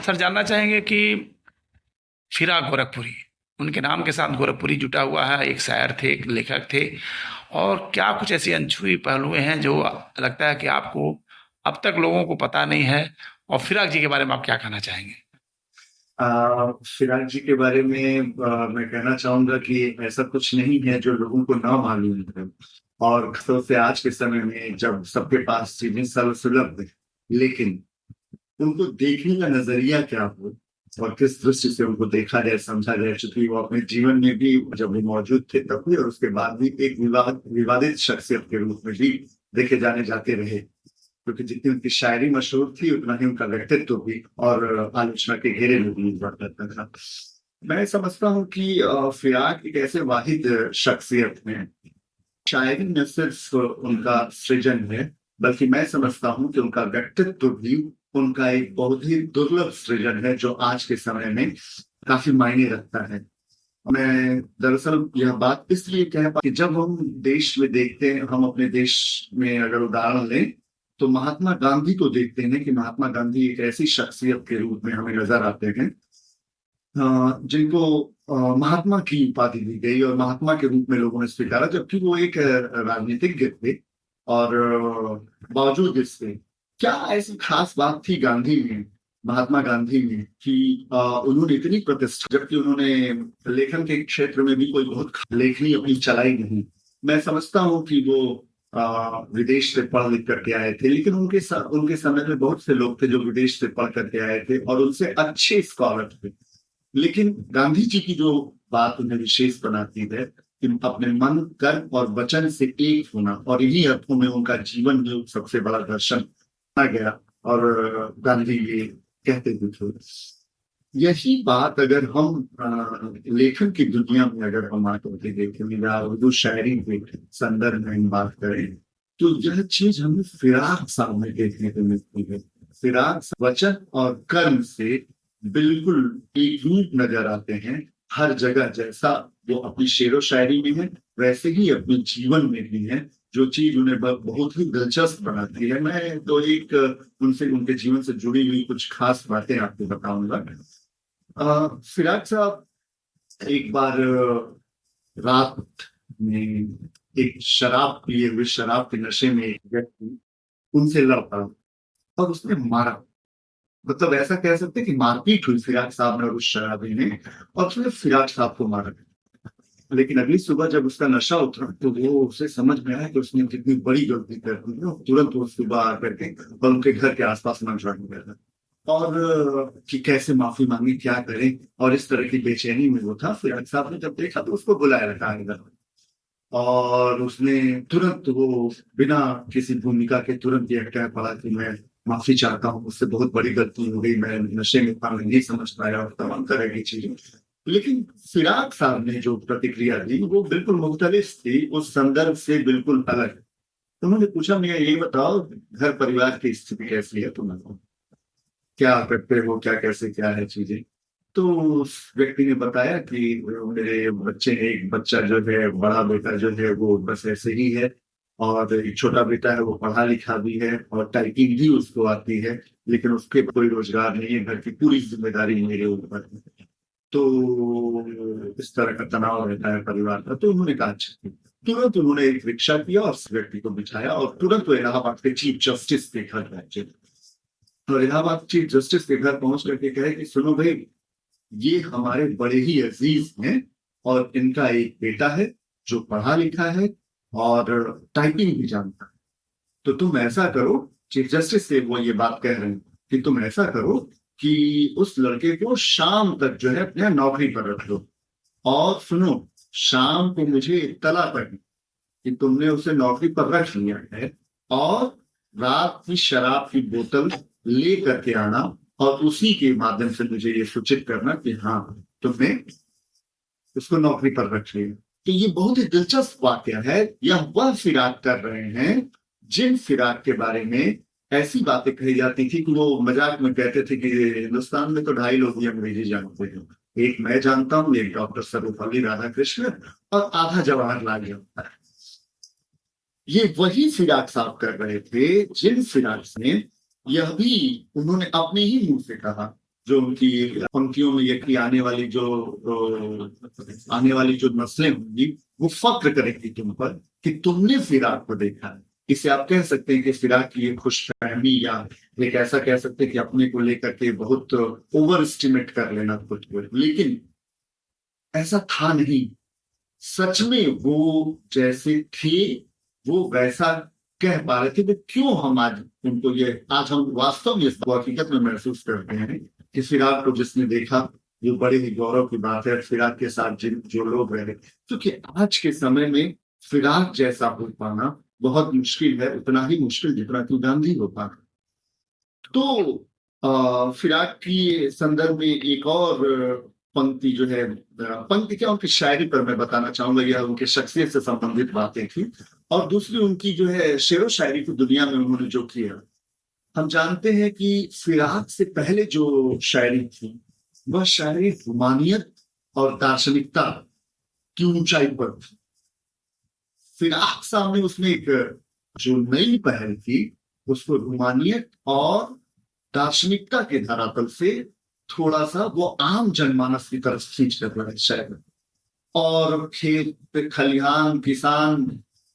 Sir जानना चाहेंगे कि फिराक गोरखपुरी, उनके नाम के साथ गोरखपुरी जुटा हुआ है। एक शायर थे, एक लेखक थे, और क्या कुछ ऐसी अनछुई पहलुएं हैं जो लगता है कि आपको अब तक लोगों को पता नहीं है। और फिराक जी के बारे में आप क्या कहना चाहेंगे? फिराक जी के बारे में मैं कहना चाहूंगा कि ऐसा कुछ नहीं है जो लोगों को ना मालूम है। और खासतौर से आज के समय में जब सबके पास चीजें सर्वसुलभ है, लेकिन उनको देखने का नजरिया क्या हो और किस दृष्टि से उनको देखा जाए, समझा जाए, चूंकि वो अपने जीवन में भी जब वो मौजूद थे तब भी और उसके बाद भी एक विवादित शख्सियत के रूप में भी देखे जाने जाते रहे। क्योंकि जितनी उनकी शायरी मशहूर थी उतना ही उनका व्यक्तित्व भी और आलोचना के घेरे में भी बढ़ जाता था। मैं समझता हूँ कि फिराक एक ऐसे वाहिद शख्सियत में शायरी न सिर्फ उनका सृजन है, बल्कि मैं समझता हूँ कि उनका व्यक्तित्व भी उनका एक बहुत ही दुर्लभ सृजन है जो आज के समय में काफी मायने रखता है। मैं दरअसल यह बात इसलिए कह पा कि जब हम देश में देखते हैं, हम अपने देश में अगर उदाहरण लें तो महात्मा गांधी को देखते हैं कि महात्मा गांधी एक ऐसी शख्सियत के रूप में हमें नजर आते हैं जिनको महात्मा की उपाधि दी गई और महात्मा के रूप में लोगों ने स्वीकारा, जबकि वो एक राजनीतिज्ञ थे। और बावजूद इसके क्या ऐसी खास बात थी गांधी में, महात्मा गांधी में, कि उन्होंने इतनी प्रतिष्ठा, जबकि उन्होंने लेखन के क्षेत्र में भी कोई बहुत लेखनी अपनी चलाई नहीं। मैं समझता हूँ कि वो विदेश से पढ़ लिख करके आए थे, लेकिन उनके समय में बहुत से लोग थे जो विदेश से पढ़ करके आए थे और उनसे अच्छे स्कॉलर थे। लेकिन गांधी जी की जो बात उन्हें विशेष बनाती है कि अपने मन, कर्म और वचन से एक होना, और इन्हीं अर्थों में उनका जीवन जो सबसे बड़ा दर्शन आ गया। और गांधी ये कहते भी थे। यही बात अगर हम लेखन की दुनिया में अगर हम आकर के देखें या उर्दू शायरी के संदर्भ में हम बात करें, तो यह चीज हमें फिराक साहब में देखने को मिलती है। फिराक वचन और कर्म से बिल्कुल एक रूप नजर आते हैं हर जगह। जैसा वो अपनी शेरो शायरी में है, वैसे ही अपने जीवन में भी है। जो चीज उन्हें बहुत ही दिलचस्प बनाती है, मैं तो एक उनसे, उनके जीवन से जुड़ी हुई कुछ खास बातें आपको बताऊंगा। फिराक साहब एक बार रात में एक शराब पिए हुए, शराब के नशे में एक व्यक्ति उनसे लड़ पड़ा और उसने मारा। मतलब ऐसा कह सकते हैं कि मारपीट हुई फिराक साहब ने और उस शराबी ने, और उसने फिराक साहब को मारा। लेकिन अगली सुबह जब उसका नशा उतरा तो वो उसे समझ में आया कि उसने कितनी बड़ी गलती कर दी है। तुरंत वो सुबह आकर के और उनके घर के आसपास मंगवाने गया और कि कैसे माफी मांगी, क्या करें, और इस तरह की बेचैनी में वो था। फिर साहब ने जब देखा तो उसको बुलाया रखा है और उसने तुरंत वो बिना किसी भूमिका के तुरंत ये कह पड़ा कि मैं माफी चाहता हूँ, मुझसे बहुत बड़ी गलती हो गई, मैं नशे में था, मैं नहीं समझ पाया, और तमाम तरह की चीजें। लेकिन फिराक साहब ने जो प्रतिक्रिया दी वो बिल्कुल मुख्तलिफ थी, उस संदर्भ से बिल्कुल अलग। तो उन्होंने पूछा, मैं ये बताओ घर परिवार की स्थिति कैसी है, तुम क्या करते हो, क्या कैसे क्या है चीजें। तो उस व्यक्ति ने बताया कि मेरे बच्चे, एक बच्चा जो है, बड़ा बेटा जो है वो बस ऐसे ही है, और एक छोटा बेटा है वो पढ़ा लिखा भी है और टाइपिंग भी उसको आती है, लेकिन उसके कोई रोजगार नहीं है, घर की पूरी जिम्मेदारी मेरे ऊपर है। तो इस तरह का तनाव रहता है परिवार का। तो उन्होंने कहा अच्छा। तुरंत उन्होंने एक रिक्शा किया और उस व्यक्ति को बिठाया और तुरंत वो इलाहाबाद के चीफ जस्टिस के घर पहुंचे। और इलाहाबाद चीफ जस्टिस के घर पहुंच करके कहे कि सुनो भाई, ये हमारे बड़े ही अजीज हैं और इनका एक बेटा है जो पढ़ा लिखा है और टाइपिंग भी जानता है। तो तुम ऐसा करो, चीफ जस्टिस से वो ये बात कह रहे हैं कि तुम ऐसा करो कि उस लड़के को शाम तक जो है अपने नौकरी पर रख दो, और सुनो, शाम को मुझे इत्तला करनी कि तुमने उसे नौकरी पर रख लिया है, और रात की शराब की बोतल ले करके आना, और उसी के माध्यम से मुझे ये सूचित करना कि हाँ, तुमने उसको नौकरी पर रख लिया। तो ये बहुत ही दिलचस्प वाक्य है। यह वह फिराक कर रहे हैं जिन फिराक के बारे में ऐसी बातें कही जाती थी कि वो मजाक में कहते थे कि हिंदुस्तान में तो 2.5 लोग ही अंग्रेजी जानते हैं, एक मैं जानता हूँ, एक डॉक्टर सर्वपल्ली राधाकृष्णन, और आधा जवाहरलाल नेहरू। ये वही फिराक साहब कर रहे थे जिन फिराक ने, यह भी उन्होंने अपने ही मुंह से कहा जो उनकी पंक्तियों में ये कि आने वाली जो नस्लें होंगी वो फक्र करेंगी तुम पर कि तुमने फिराक को देखा है। इसे आप कह सकते हैं कि फिराक की ये खुशफहमी, या एक ऐसा कह सकते हैं कि अपने को लेकर के बहुत ओवर एस्टिमेट कर लेना खुद को, लेकिन ऐसा था नहीं। सच में वो जैसे थे वो वैसा कह पा रहे थे। वो क्यों हम आज हम वास्तव में इस हकीकत में महसूस करते हैं कि फिराक को जिसने देखा, ये बड़े ही गौरव की बात है। फिराक के साथ जो लोग रहे, क्योंकि आज के समय में फिराक जैसा हो पाना बहुत मुश्किल है, उतना ही मुश्किल जितना कि गांधी हो पाना। तो फिराक की संदर्भ में एक और पंक्ति जो है, पंक्ति क्या उनकी शायरी पर मैं बताना चाहूंगा, यह उनके शख्सियत से संबंधित बातें थी। और दूसरी उनकी जो है शेरो शायरी की दुनिया में उन्होंने जो किया, हम जानते हैं कि फिराक से पहले जो शायरी थी वह शायरी रूमानियत और दार्शनिकता की ऊंचाई पर थी। फिराक सामने उसमें एक जो नई पहल थी, उसको रूमानियत और दार्शनिकता के धरातल से थोड़ा सा वो आम जनमानस की तरफ खींच कर रहा है शायद। और खेत खलिहान किसान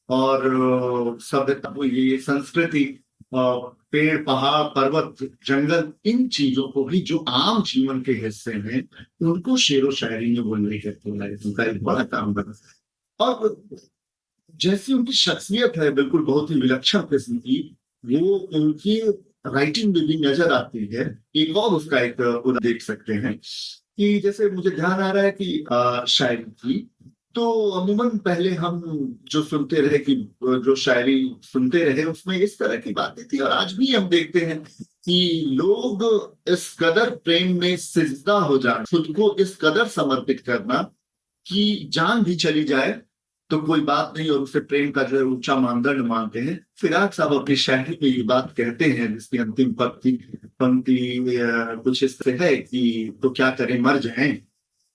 और सभ्यता, ये संस्कृति, पेड़ पहाड़ पर्वत जंगल, इन चीजों को भी जो आम जीवन के हिस्से हैं उनको शेरो शायरी में बोलने के उनका एक बड़ा काम बना। और जैसी उनकी शख्सियत है बिल्कुल बहुत ही विलक्षण किस्म की, वो उनकी राइटिंग में भी नजर आती है। एक और उसका एक उदाहरण देख सकते हैं कि जैसे मुझे ध्यान आ रहा है कि शायरी थी तो अमूमन पहले हम जो सुनते रहे कि जो शायरी सुनते रहे उसमें इस तरह की बातें थी, और आज भी हम देखते हैं कि लोग इस कदर प्रेम में सिजदा हो जाए, खुद को इस कदर समर्पित करना कि जान भी चली जाए तो कोई बात नहीं, और उसे प्रेम का जो है ऊंचा मानदंड मानते हैं। फिराक साहब अपनी शायरी में ये बात कहते हैं, जिसकी अंतिम पंक्ति कुछ इस तरह है कि तो क्या करें मर जाएं,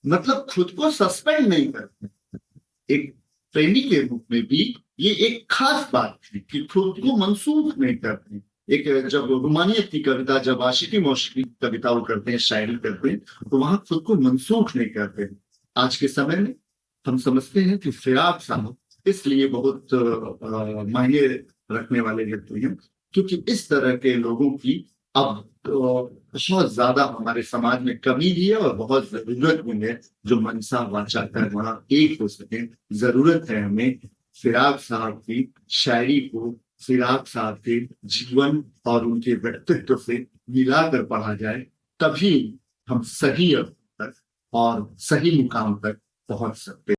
मतलब खुद को सस्पेंड नहीं करते। एक प्रेमी के रूप में भी ये एक खास बात थी कि खुद को मनसूख नहीं करते। एक जब रूमानियत की कविता, जब आशिकी मौशिकी कविता वो करते हैं, शायरी करते हैं, तो वहां खुद को मनसूख नहीं करते। आज के समय में हम समझते हैं कि फिराक साहब इसलिए बहुत मायने रखने वाले व्यक्ति हैं, क्योंकि इस तरह के लोगों की अब बहुत ज्यादा हमारे समाज में कमी भी है और बहुत जरूरत भी है, जो मनसा वाचा कर वहां एक हो सके। जरूरत है हमें फिराक साहब की शायरी को फिराक साहब के जीवन और उनके व्यक्तित्व से मिलाकर पढ़ा जाए, तभी हम सही अर्थ तक और सही मुकाम तक पहुंच सकते हैं।